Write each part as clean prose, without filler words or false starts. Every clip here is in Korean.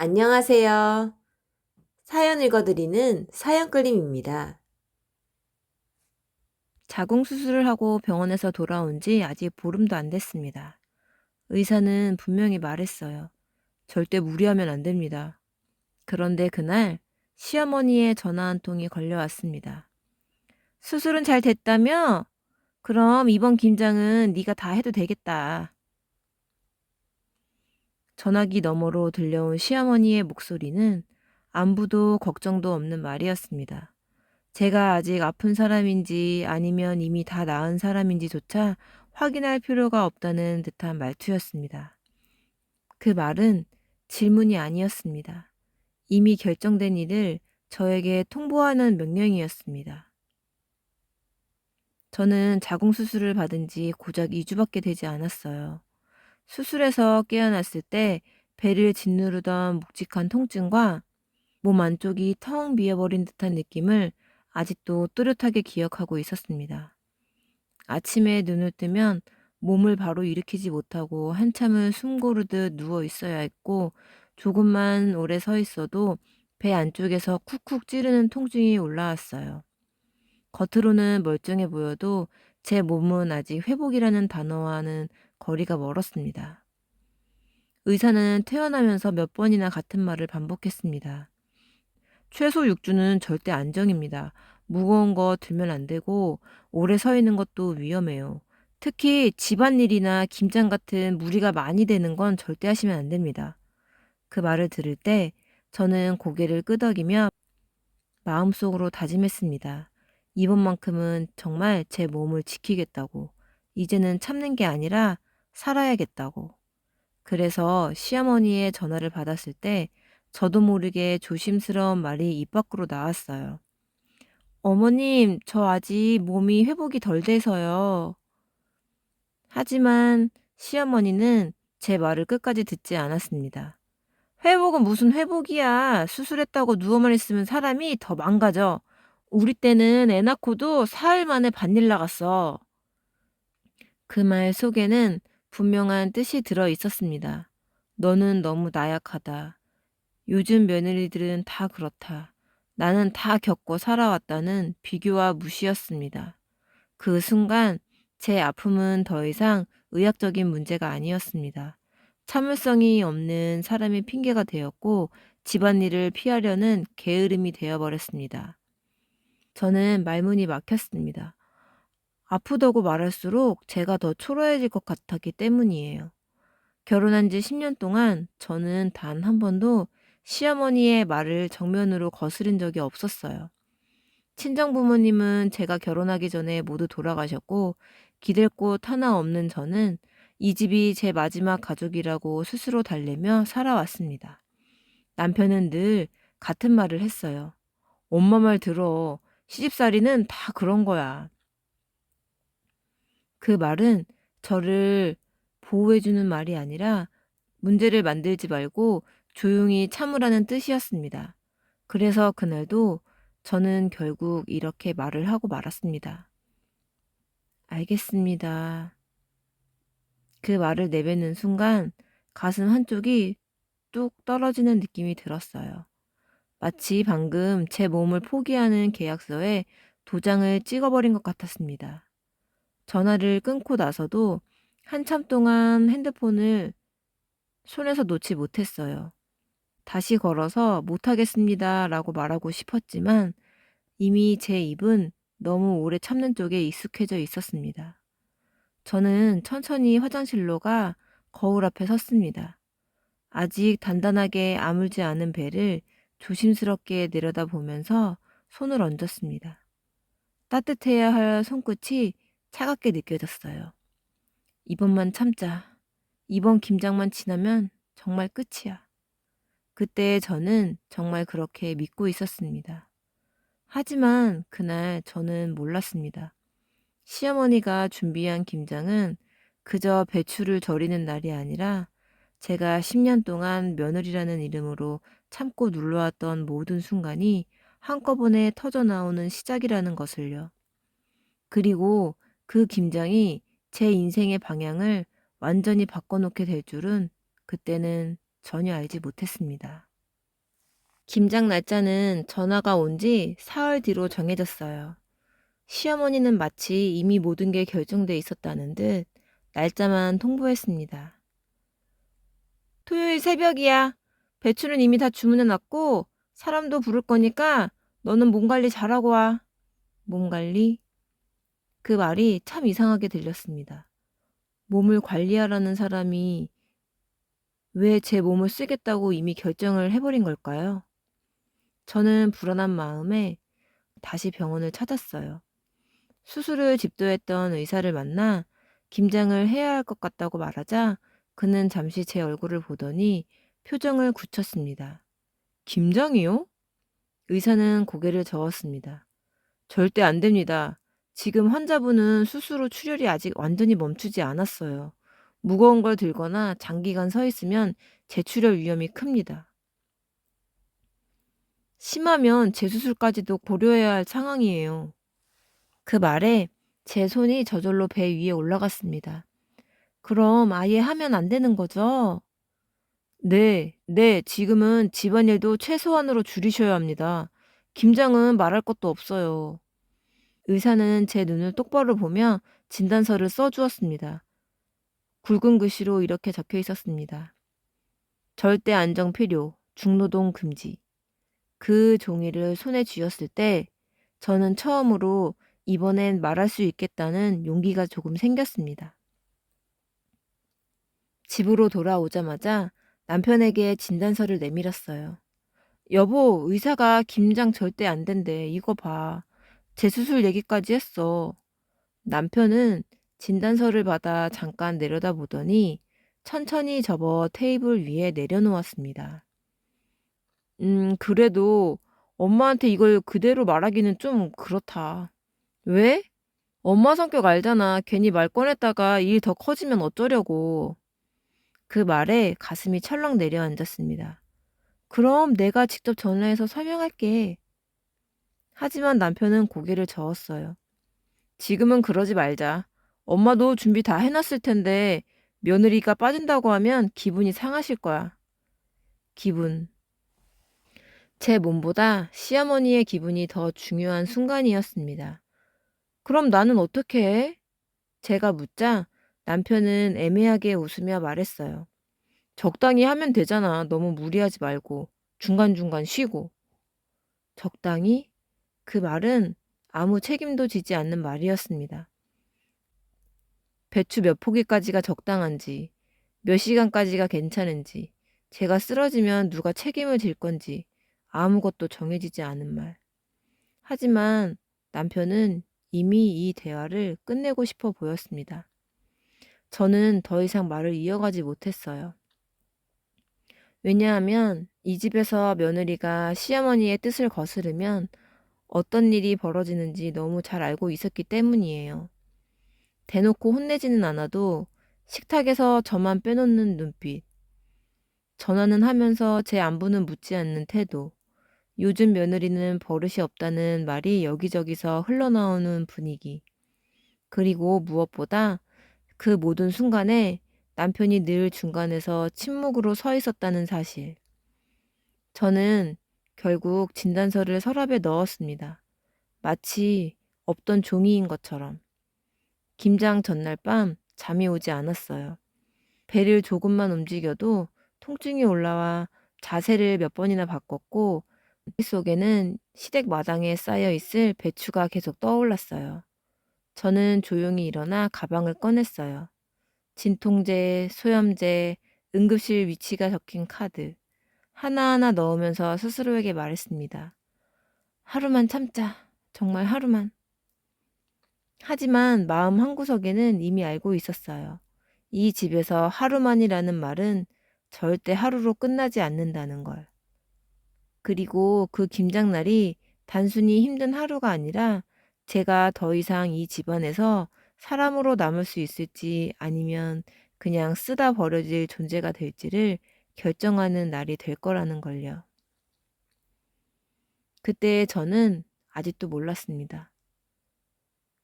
안녕하세요. 사연 읽어드리는 사연끌림입니다. 자궁 수술을 하고 병원에서 돌아온 지 아직 보름도 안 됐습니다. 의사는 분명히 말했어요. 절대 무리하면 안 됩니다. 그런데 그날 시어머니의 전화 한 통이 걸려왔습니다. 수술은 잘 됐다며? 그럼 이번 김장은 네가 다 해도 되겠다. 전화기 너머로 들려온 시어머니의 목소리는 안부도 걱정도 없는 말이었습니다. 제가 아직 아픈 사람인지 아니면 이미 다 나은 사람인지조차 확인할 필요가 없다는 듯한 말투였습니다. 그 말은 질문이 아니었습니다. 이미 결정된 일을 저에게 통보하는 명령이었습니다. 저는 자궁수술을 받은 지 고작 2주밖에 되지 않았어요. 수술에서 깨어났을 때 배를 짓누르던 묵직한 통증과 몸 안쪽이 텅 비어버린 듯한 느낌을 아직도 또렷하게 기억하고 있었습니다. 아침에 눈을 뜨면 몸을 바로 일으키지 못하고 한참을 숨 고르듯 누워 있어야 했고, 조금만 오래 서 있어도 배 안쪽에서 쿡쿡 찌르는 통증이 올라왔어요. 겉으로는 멀쩡해 보여도 제 몸은 아직 회복이라는 단어와는 거리가 멀었습니다. 의사는 퇴원하면서 몇 번이나 같은 말을 반복했습니다. 최소 6주는 절대 안정입니다. 무거운 거 들면 안 되고 오래 서 있는 것도 위험해요. 특히 집안일이나 김장 같은 무리가 많이 되는 건 절대 하시면 안 됩니다. 그 말을 들을 때 저는 고개를 끄덕이며 마음속으로 다짐했습니다. 이번만큼은 정말 제 몸을 지키겠다고. 이제는 참는 게 아니라 살아야겠다고. 그래서 시어머니의 전화를 받았을 때 저도 모르게 조심스러운 말이 입 밖으로 나왔어요. 어머님, 저 아직 몸이 회복이 덜 돼서요. 하지만 시어머니는 제 말을 끝까지 듣지 않았습니다. 회복은 무슨 회복이야. 수술했다고 누워만 있으면 사람이 더 망가져. 우리 때는 애 낳고도 사흘 만에 반일 나갔어. 그 말 속에는 분명한 뜻이 들어 있었습니다. 너는 너무 나약하다. 요즘 며느리들은 다 그렇다. 나는 다 겪고 살아왔다는 비교와 무시였습니다. 그 순간 제 아픔은 더 이상 의학적인 문제가 아니었습니다. 참을성이 없는 사람의 핑계가 되었고 집안일을 피하려는 게으름이 되어버렸습니다. 저는 말문이 막혔습니다. 아프다고 말할수록 제가 더 초라해질 것 같았기 때문이에요. 결혼한 지 10년 동안 저는 단 한 번도 시어머니의 말을 정면으로 거스른 적이 없었어요. 친정 부모님은 제가 결혼하기 전에 모두 돌아가셨고 기댈 곳 하나 없는 저는 이 집이 제 마지막 가족이라고 스스로 달래며 살아왔습니다. 남편은 늘 같은 말을 했어요. 엄마 말 들어. 시집살이는 다 그런 거야. 그 말은 저를 보호해주는 말이 아니라 문제를 만들지 말고 조용히 참으라는 뜻이었습니다. 그래서 그날도 저는 결국 이렇게 말을 하고 말았습니다. 알겠습니다. 그 말을 내뱉는 순간 가슴 한쪽이 뚝 떨어지는 느낌이 들었어요. 마치 방금 제 몸을 포기하는 계약서에 도장을 찍어버린 것 같았습니다. 전화를 끊고 나서도 한참 동안 핸드폰을 손에서 놓지 못했어요. 다시 걸어서 못하겠습니다 라고 말하고 싶었지만 이미 제 입은 너무 오래 참는 쪽에 익숙해져 있었습니다. 저는 천천히 화장실로 가 거울 앞에 섰습니다. 아직 단단하게 아물지 않은 배를 조심스럽게 내려다보면서 손을 얹었습니다. 따뜻해야 할 손끝이 차갑게 느껴졌어요. 이번만 참자. 이번 김장만 지나면 정말 끝이야. 그때 저는 정말 그렇게 믿고 있었습니다. 하지만 그날 저는 몰랐습니다. 시어머니가 준비한 김장은 그저 배추를 절이는 날이 아니라 제가 10년 동안 며느리라는 이름으로 참고 눌러왔던 모든 순간이 한꺼번에 터져나오는 시작이라는 것을요. 그리고 그 김장이 제 인생의 방향을 완전히 바꿔놓게 될 줄은 그때는 전혀 알지 못했습니다. 김장 날짜는 전화가 온 지 사흘 뒤로 정해졌어요. 시어머니는 마치 이미 모든 게 결정돼 있었다는 듯 날짜만 통보했습니다. 토요일 새벽이야. 배추는 이미 다 주문해놨고 사람도 부를 거니까 너는 몸 관리 잘하고 와. 몸 관리? 그 말이 참 이상하게 들렸습니다. 몸을 관리하라는 사람이 왜 제 몸을 쓰겠다고 이미 결정을 해버린 걸까요? 저는 불안한 마음에 다시 병원을 찾았어요. 수술을 집도했던 의사를 만나 김장을 해야 할 것 같다고 말하자 그는 잠시 제 얼굴을 보더니 표정을 굳혔습니다. 김장이요? 의사는 고개를 저었습니다. 절대 안 됩니다. 지금 환자분은 수술 후 출혈이 아직 완전히 멈추지 않았어요. 무거운 걸 들거나 장기간 서 있으면 재출혈 위험이 큽니다. 심하면 재수술까지도 고려해야 할 상황이에요. 그 말에 제 손이 저절로 배 위에 올라갔습니다. 그럼 아예 하면 안 되는 거죠? 네, 지금은 집안일도 최소한으로 줄이셔야 합니다. 김장은 말할 것도 없어요. 의사는 제 눈을 똑바로 보며 진단서를 써주었습니다. 굵은 글씨로 이렇게 적혀 있었습니다. 절대 안정 필요, 중노동 금지. 그 종이를 손에 쥐었을 때 저는 처음으로 이번엔 말할 수 있겠다는 용기가 조금 생겼습니다. 집으로 돌아오자마자 남편에게 진단서를 내밀었어요. 여보, 의사가 김장 절대 안 된대. 이거 봐. 재수술 얘기까지 했어. 남편은 진단서를 받아 잠깐 내려다보더니 천천히 접어 테이블 위에 내려놓았습니다. 그래도 엄마한테 이걸 그대로 말하기는 좀 그렇다. 왜? 엄마 성격 알잖아. 괜히 말 꺼냈다가 일 더 커지면 어쩌려고. 그 말에 가슴이 철렁 내려앉았습니다. 그럼 내가 직접 전화해서 설명할게. 하지만 남편은 고개를 저었어요. 지금은 그러지 말자. 엄마도 준비 다 해놨을 텐데 며느리가 빠진다고 하면 기분이 상하실 거야. 기분. 제 몸보다 시어머니의 기분이 더 중요한 순간이었습니다. 그럼 나는 어떻게 해? 제가 묻자 남편은 애매하게 웃으며 말했어요. 적당히 하면 되잖아. 너무 무리하지 말고. 중간중간 쉬고. 적당히? 그 말은 아무 책임도 지지 않는 말이었습니다. 배추 몇 포기까지가 적당한지, 몇 시간까지가 괜찮은지, 제가 쓰러지면 누가 책임을 질 건지 아무것도 정해지지 않은 말. 하지만 남편은 이미 이 대화를 끝내고 싶어 보였습니다. 저는 더 이상 말을 이어가지 못했어요. 왜냐하면 이 집에서 며느리가 시어머니의 뜻을 거스르면 어떤 일이 벌어지는지 너무 잘 알고 있었기 때문이에요. 대놓고 혼내지는 않아도 식탁에서 저만 빼놓는 눈빛, 전화는 하면서 제 안부는 묻지 않는 태도, 요즘 며느리는 버릇이 없다는 말이 여기저기서 흘러나오는 분위기, 그리고 무엇보다 그 모든 순간에 남편이 늘 중간에서 침묵으로 서 있었다는 사실. 저는 결국 진단서를 서랍에 넣었습니다. 마치 없던 종이인 것처럼. 김장 전날 밤 잠이 오지 않았어요. 배를 조금만 움직여도 통증이 올라와 자세를 몇 번이나 바꿨고 머릿속에는 시댁 마당에 쌓여 있을 배추가 계속 떠올랐어요. 저는 조용히 일어나 가방을 꺼냈어요. 진통제, 소염제, 응급실 위치가 적힌 카드. 하나하나 넣으면서 스스로에게 말했습니다. 하루만 참자. 정말 하루만. 하지만 마음 한구석에는 이미 알고 있었어요. 이 집에서 하루만이라는 말은 절대 하루로 끝나지 않는다는 걸. 그리고 그 김장날이 단순히 힘든 하루가 아니라 제가 더 이상 이 집안에서 사람으로 남을 수 있을지 아니면 그냥 쓰다 버려질 존재가 될지를 결정하는 날이 될 거라는 걸요. 그때 저는 아직도 몰랐습니다.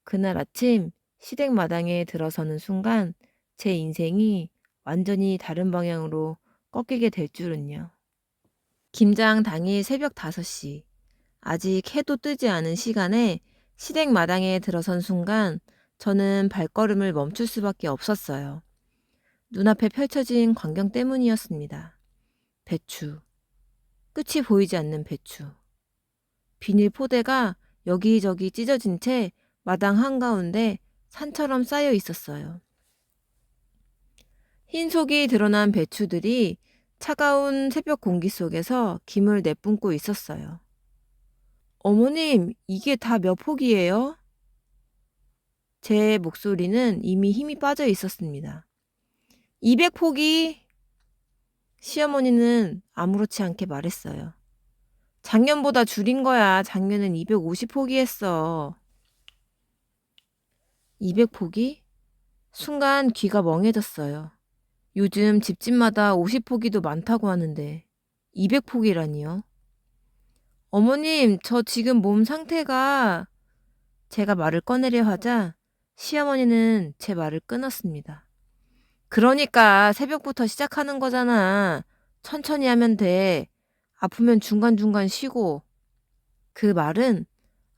그날 아침 시댁 마당에 들어서는 순간 제 인생이 완전히 다른 방향으로 꺾이게 될 줄은요. 김장 당일 새벽 5시, 아직 해도 뜨지 않은 시간에 시댁 마당에 들어선 순간 저는 발걸음을 멈출 수밖에 없었어요. 눈앞에 펼쳐진 광경 때문이었습니다. 배추. 끝이 보이지 않는 배추. 비닐 포대가 여기저기 찢어진 채 마당 한가운데 산처럼 쌓여 있었어요. 흰 속이 드러난 배추들이 차가운 새벽 공기 속에서 김을 내뿜고 있었어요. 어머님, 이게 다 몇 포기예요? 제 목소리는 이미 힘이 빠져 있었습니다. 200포기! 시어머니는 아무렇지 않게 말했어요. 작년보다 줄인 거야. 작년엔 250포기 했어. 200포기? 순간 귀가 멍해졌어요. 요즘 집집마다 50포기도 많다고 하는데 200포기라니요? 어머님, 저 지금 몸 상태가... 제가 말을 꺼내려 하자 시어머니는 제 말을 끊었습니다. 그러니까 새벽부터 시작하는 거잖아. 천천히 하면 돼. 아프면 중간중간 쉬고. 그 말은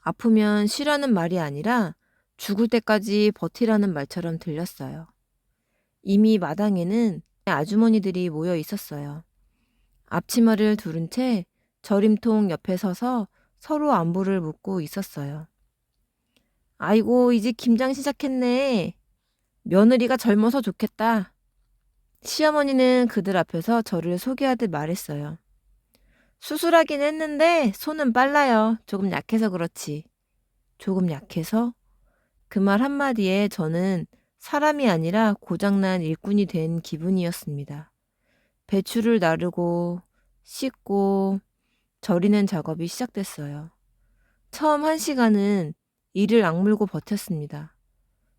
아프면 쉬라는 말이 아니라 죽을 때까지 버티라는 말처럼 들렸어요. 이미 마당에는 아주머니들이 모여 있었어요. 앞치마를 두른 채 절임통 옆에 서서 서로 안부를 묻고 있었어요. 아이고, 이제 김장 시작했네. 며느리가 젊어서 좋겠다. 시어머니는 그들 앞에서 저를 소개하듯 말했어요. 수술하긴 했는데 손은 빨라요. 조금 약해서 그렇지. 조금 약해서? 그 말 한마디에 저는 사람이 아니라 고장난 일꾼이 된 기분이었습니다. 배추를 나르고 씻고 절이는 작업이 시작됐어요. 처음 1시간은 이를 악물고 버텼습니다.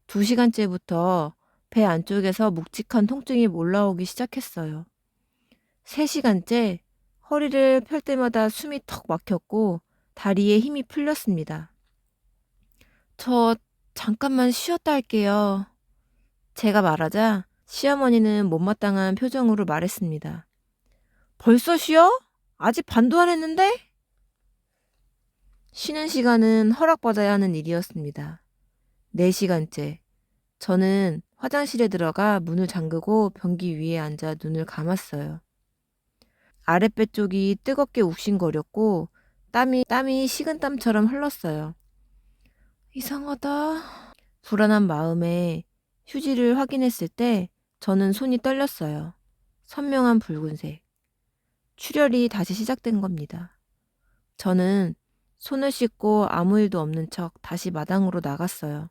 2시간째부터 배 안쪽에서 묵직한 통증이 올라오기 시작했어요. 3시간째 허리를 펼 때마다 숨이 턱 막혔고 다리에 힘이 풀렸습니다. 저 잠깐만 쉬었다 할게요. 제가 말하자 시어머니는 못마땅한 표정으로 말했습니다. 벌써 쉬어? 아직 반도 안 했는데? 쉬는 시간은 허락받아야 하는 일이었습니다. 4시간째. 저는 화장실에 들어가 문을 잠그고 변기 위에 앉아 눈을 감았어요. 아랫배 쪽이 뜨겁게 욱신거렸고 땀이 식은땀처럼 흘렀어요. 이상하다. 불안한 마음에 휴지를 확인했을 때 저는 손이 떨렸어요. 선명한 붉은색. 출혈이 다시 시작된 겁니다. 저는 손을 씻고 아무 일도 없는 척 다시 마당으로 나갔어요.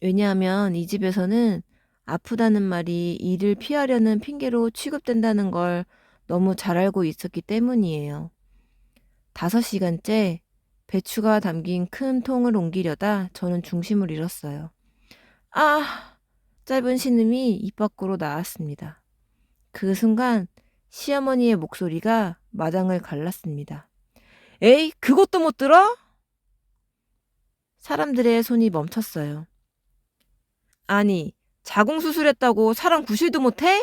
왜냐하면 이 집에서는 아프다는 말이 일을 피하려는 핑계로 취급된다는 걸 너무 잘 알고 있었기 때문이에요. 5시간째 배추가 담긴 큰 통을 옮기려다 저는 중심을 잃었어요. 아! 짧은 신음이 입 밖으로 나왔습니다. 그 순간 시어머니의 목소리가 마당을 갈랐습니다. 에이, 그것도 못 들어? 사람들의 손이 멈췄어요. 아니, 자궁수술했다고 사람 구실도 못해?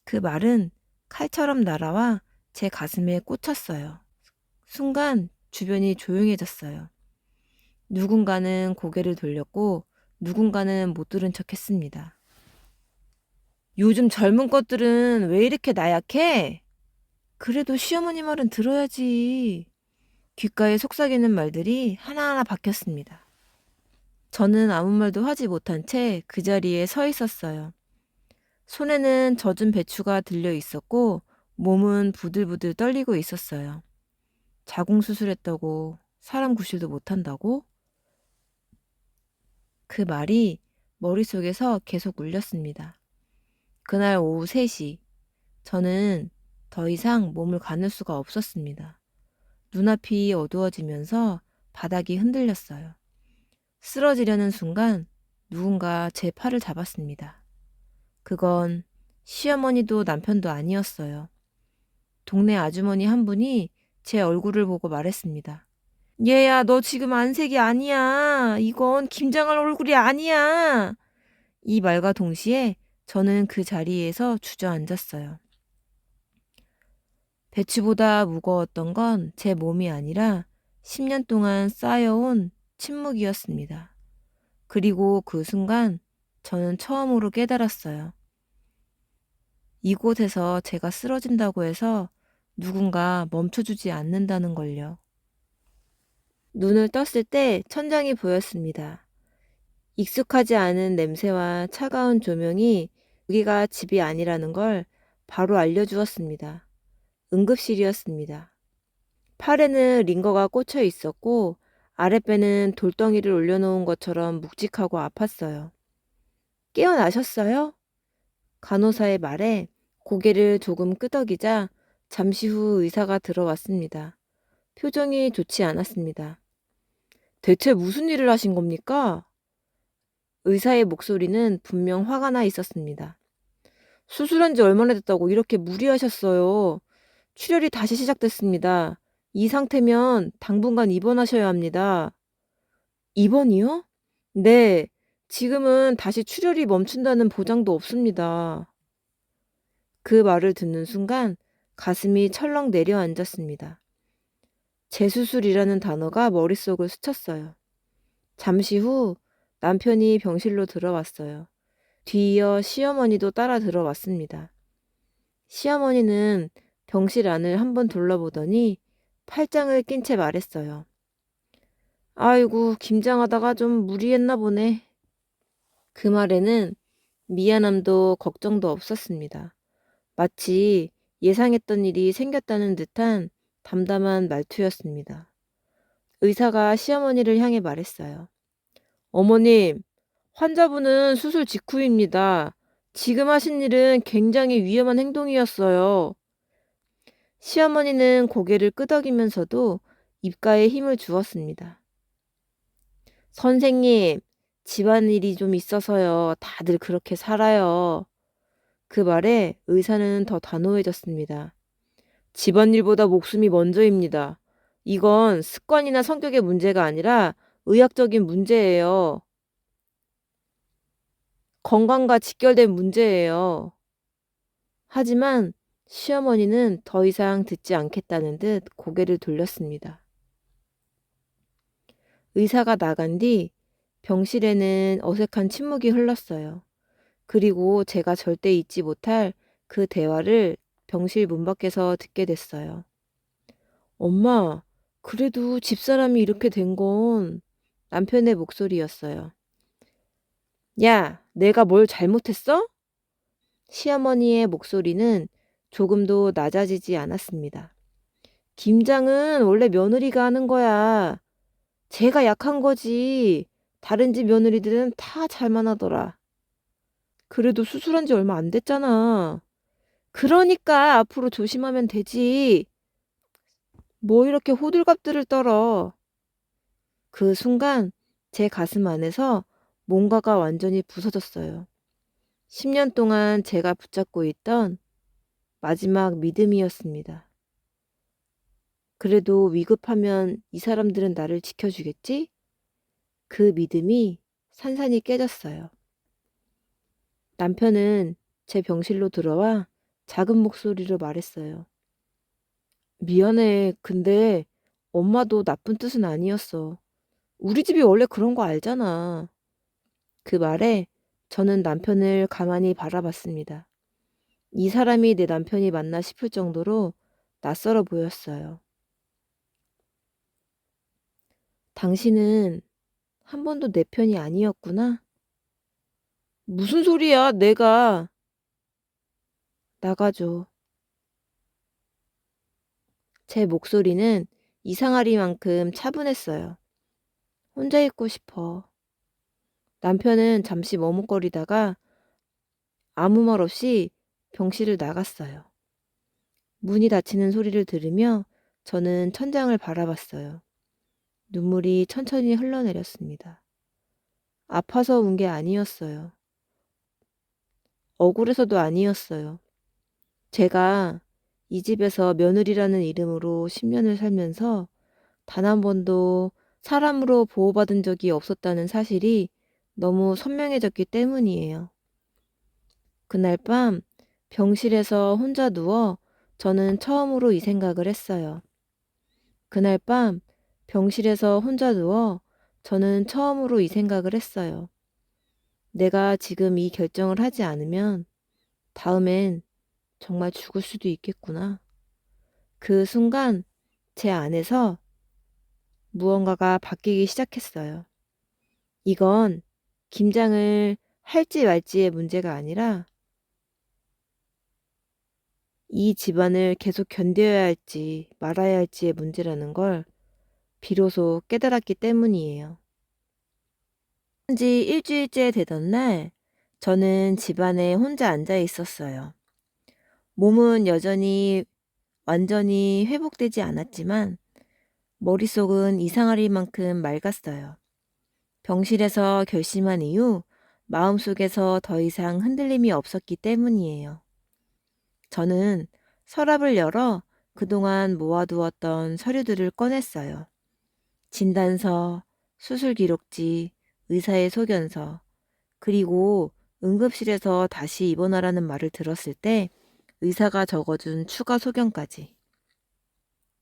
그 말은 칼처럼 날아와 제 가슴에 꽂혔어요. 순간 주변이 조용해졌어요. 누군가는 고개를 돌렸고 누군가는 못 들은 척 했습니다. 요즘 젊은 것들은 왜 이렇게 나약해? 그래도 시어머니 말은 들어야지. 귓가에 속삭이는 말들이 하나하나 박혔습니다. 저는 아무 말도 하지 못한 채 그 자리에 서 있었어요. 손에는 젖은 배추가 들려 있었고 몸은 부들부들 떨리고 있었어요. 자궁수술했다고 사람 구실도 못한다고? 그 말이 머릿속에서 계속 울렸습니다. 그날 오후 3시, 저는 더 이상 몸을 가눌 수가 없었습니다. 눈앞이 어두워지면서 바닥이 흔들렸어요. 쓰러지려는 순간 누군가 제 팔을 잡았습니다. 그건 시어머니도 남편도 아니었어요. 동네 아주머니 한 분이 제 얼굴을 보고 말했습니다. 얘야, 너 지금 안색이 아니야. 이건 김장할 얼굴이 아니야. 이 말과 동시에 저는 그 자리에서 주저앉았어요. 배추보다 무거웠던 건 제 몸이 아니라 10년 동안 쌓여온 침묵이었습니다. 그리고 그 순간 저는 처음으로 깨달았어요. 이곳에서 제가 쓰러진다고 해서 누군가 멈춰주지 않는다는 걸요. 눈을 떴을 때 천장이 보였습니다. 익숙하지 않은 냄새와 차가운 조명이 여기가 집이 아니라는 걸 바로 알려주었습니다. 응급실이었습니다. 팔에는 링거가 꽂혀 있었고 아랫배는 돌덩이를 올려놓은 것처럼 묵직하고 아팠어요. 깨어나셨어요? 간호사의 말에 고개를 조금 끄덕이자 잠시 후 의사가 들어왔습니다. 표정이 좋지 않았습니다. 대체 무슨 일을 하신 겁니까? 의사의 목소리는 분명 화가 나 있었습니다. 수술한 지 얼마나 됐다고 이렇게 무리하셨어요. 출혈이 다시 시작됐습니다. 이 상태면 당분간 입원하셔야 합니다. 입원이요? 네, 지금은 다시 출혈이 멈춘다는 보장도 없습니다. 그 말을 듣는 순간 가슴이 철렁 내려앉았습니다. 재수술이라는 단어가 머릿속을 스쳤어요. 잠시 후 남편이 병실로 들어왔어요. 뒤이어 시어머니도 따라 들어왔습니다. 시어머니는 병실 안을 한번 둘러보더니 팔짱을 낀 채 말했어요. 아이고, 김장하다가 좀 무리했나 보네. 그 말에는 미안함도 걱정도 없었습니다. 마치 예상했던 일이 생겼다는 듯한 담담한 말투였습니다. 의사가 시어머니를 향해 말했어요. 어머님, 환자분은 수술 직후입니다. 지금 하신 일은 굉장히 위험한 행동이었어요. 시어머니는 고개를 끄덕이면서도 입가에 힘을 주었습니다. 선생님, 집안일이 좀 있어서요. 다들 그렇게 살아요. 그 말에 의사는 더 단호해졌습니다. 집안일보다 목숨이 먼저입니다. 이건 습관이나 성격의 문제가 아니라 의학적인 문제예요. 건강과 직결된 문제예요. 하지만 시어머니는 더 이상 듣지 않겠다는 듯 고개를 돌렸습니다. 의사가 나간 뒤 병실에는 어색한 침묵이 흘렀어요. 그리고 제가 절대 잊지 못할 그 대화를 병실 문 밖에서 듣게 됐어요. 엄마, 그래도 집사람이 이렇게 된 건 남편의 목소리였어요. 야, 내가 뭘 잘못했어? 시어머니의 목소리는 조금도 낮아지지 않았습니다. 김장은 원래 며느리가 하는 거야. 제가 약한 거지. 다른 집 며느리들은 다 잘만 하더라. 그래도 수술한 지 얼마 안 됐잖아. 그러니까 앞으로 조심하면 되지. 뭐 이렇게 호들갑들을 떨어. 그 순간 제 가슴 안에서 뭔가가 완전히 부서졌어요. 10년 동안 제가 붙잡고 있던 마지막 믿음이었습니다. 그래도 위급하면 이 사람들은 나를 지켜주겠지? 그 믿음이 산산이 깨졌어요. 남편은 제 병실로 들어와 작은 목소리로 말했어요. 미안해. 근데 엄마도 나쁜 뜻은 아니었어. 우리 집이 원래 그런 거 알잖아. 그 말에 저는 남편을 가만히 바라봤습니다. 이 사람이 내 남편이 맞나 싶을 정도로 낯설어 보였어요. 당신은 한 번도 내 편이 아니었구나? 무슨 소리야, 내가. 나가줘. 제 목소리는 이상하리만큼 차분했어요. 혼자 있고 싶어. 남편은 잠시 머뭇거리다가 아무 말 없이 병실을 나갔어요. 문이 닫히는 소리를 들으며 저는 천장을 바라봤어요. 눈물이 천천히 흘러내렸습니다. 아파서 운 게 아니었어요. 억울해서도 아니었어요. 제가 이 집에서 며느리라는 이름으로 10년을 살면서 단 한 번도 사람으로 보호받은 적이 없었다는 사실이 너무 선명해졌기 때문이에요. 그날 밤 병실에서 혼자 누워 저는 처음으로 이 생각을 했어요. 그날 밤 병실에서 혼자 누워 저는 처음으로 이 생각을 했어요. 내가 지금 이 결정을 하지 않으면 다음엔 정말 죽을 수도 있겠구나. 그 순간 제 안에서 무언가가 바뀌기 시작했어요. 이건 김장을 할지 말지의 문제가 아니라 이 집안을 계속 견뎌야 할지 말아야 할지의 문제라는 걸 비로소 깨달았기 때문이에요. 지 일주일째 되던 날 저는 집안에 혼자 앉아 있었어요. 몸은 여전히 완전히 회복되지 않았지만 머릿속은 이상할 만큼 맑았어요. 병실에서 결심한 이후 마음속에서 더 이상 흔들림이 없었기 때문이에요. 저는 서랍을 열어 그동안 모아두었던 서류들을 꺼냈어요. 진단서, 수술 기록지, 의사의 소견서, 그리고 응급실에서 다시 입원하라는 말을 들었을 때 의사가 적어준 추가 소견까지.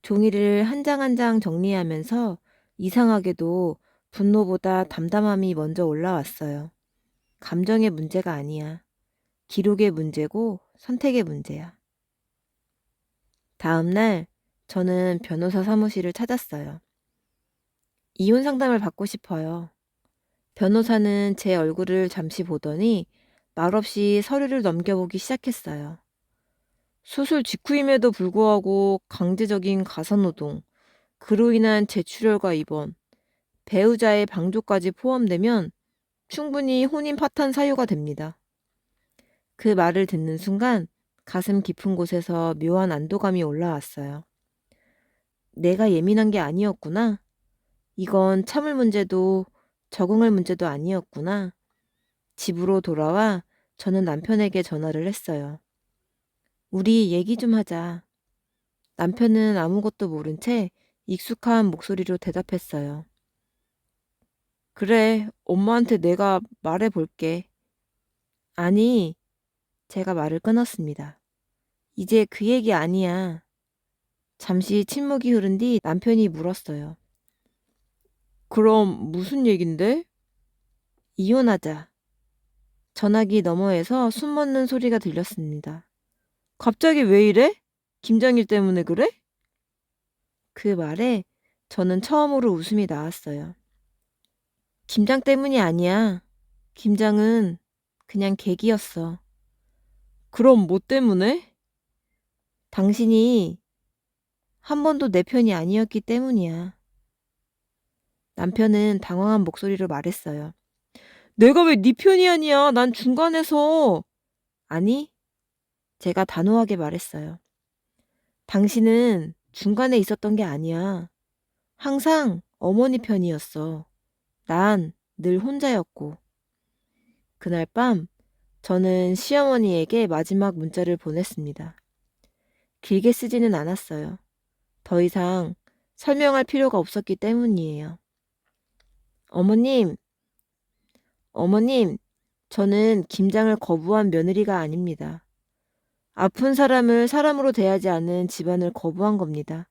종이를 한 장 한 장 정리하면서 이상하게도 분노보다 담담함이 먼저 올라왔어요. 감정의 문제가 아니야. 기록의 문제고 선택의 문제야. 다음 날 저는 변호사 사무실을 찾았어요. 이혼 상담을 받고 싶어요. 변호사는 제 얼굴을 잠시 보더니 말없이 서류를 넘겨보기 시작했어요. 수술 직후임에도 불구하고 강제적인 가사노동, 그로 인한 재출혈과 입원, 배우자의 방조까지 포함되면 충분히 혼인 파탄 사유가 됩니다. 그 말을 듣는 순간 가슴 깊은 곳에서 묘한 안도감이 올라왔어요. 내가 예민한 게 아니었구나. 이건 참을 문제도 적응할 문제도 아니었구나. 집으로 돌아와 저는 남편에게 전화를 했어요. 우리 얘기 좀 하자. 남편은 아무것도 모른 채 익숙한 목소리로 대답했어요. 그래, 엄마한테 내가 말해볼게. 아니, 제가 말을 끊었습니다. 이제 그 얘기 아니야. 잠시 침묵이 흐른 뒤 남편이 물었어요. 그럼 무슨 얘긴데? 이혼하자. 전화기 너머에서 숨먹는 소리가 들렸습니다. 갑자기 왜 이래? 김장일 때문에 그래? 그 말에 저는 처음으로 웃음이 나왔어요. 김장 때문이 아니야. 김장은 그냥 계기였어. 그럼 뭐 때문에? 당신이 한 번도 내 편이 아니었기 때문이야. 남편은 당황한 목소리로 말했어요. 내가 왜 네 편이 아니야? 난 중간에서. 아니, 제가 단호하게 말했어요. 당신은 중간에 있었던 게 아니야. 항상 어머니 편이었어. 난 늘 혼자였고. 그날 밤 저는 시어머니에게 마지막 문자를 보냈습니다. 길게 쓰지는 않았어요. 더 이상 설명할 필요가 없었기 때문이에요. 어머님, 저는 김장을 거부한 며느리가 아닙니다. 아픈 사람을 사람으로 대하지 않은 집안을 거부한 겁니다.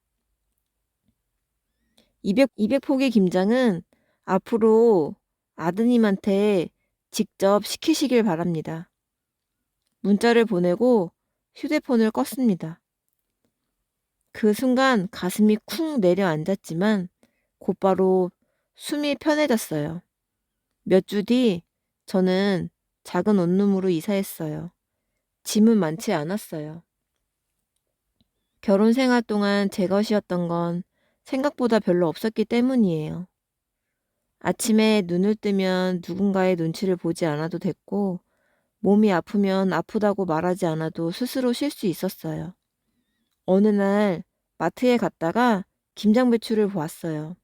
200포기 김장은 앞으로 아드님한테 직접 시키시길 바랍니다. 문자를 보내고 휴대폰을 껐습니다. 그 순간 가슴이 쿵 내려앉았지만 곧바로 숨이 편해졌어요. 몇 주 뒤 저는 작은 원룸으로 이사했어요. 짐은 많지 않았어요. 결혼 생활 동안 제 것이었던 건 생각보다 별로 없었기 때문이에요. 아침에 눈을 뜨면 누군가의 눈치를 보지 않아도 됐고, 몸이 아프면 아프다고 말하지 않아도 스스로 쉴 수 있었어요. 어느 날 마트에 갔다가 김장 배추를 보았어요.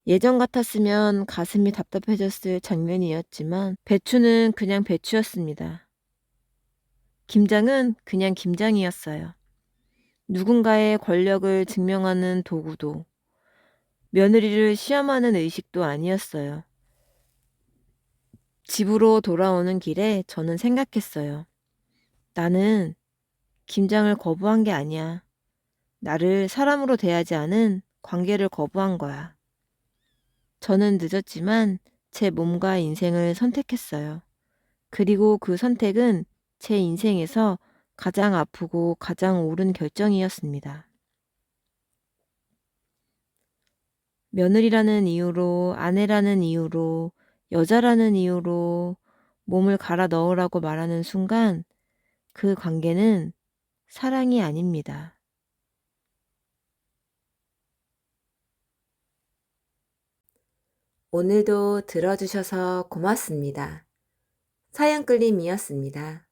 예전 같았으면 가슴이 답답해졌을 장면이었지만 배추는 그냥 배추였습니다. 김장은 그냥 김장이었어요. 누군가의 권력을 증명하는 도구도, 며느리를 시험하는 의식도 아니었어요. 집으로 돌아오는 길에 저는 생각했어요. 나는 김장을 거부한 게 아니야. 나를 사람으로 대하지 않은 관계를 거부한 거야. 저는 늦었지만 제 몸과 인생을 선택했어요. 그리고 그 선택은 제 인생에서 가장 아프고 가장 옳은 결정이었습니다. 며느리라는 이유로, 아내라는 이유로, 여자라는 이유로 몸을 갈아 넣으라고 말하는 순간 그 관계는 사랑이 아닙니다. 오늘도 들어주셔서 고맙습니다. 사연끌림이었습니다.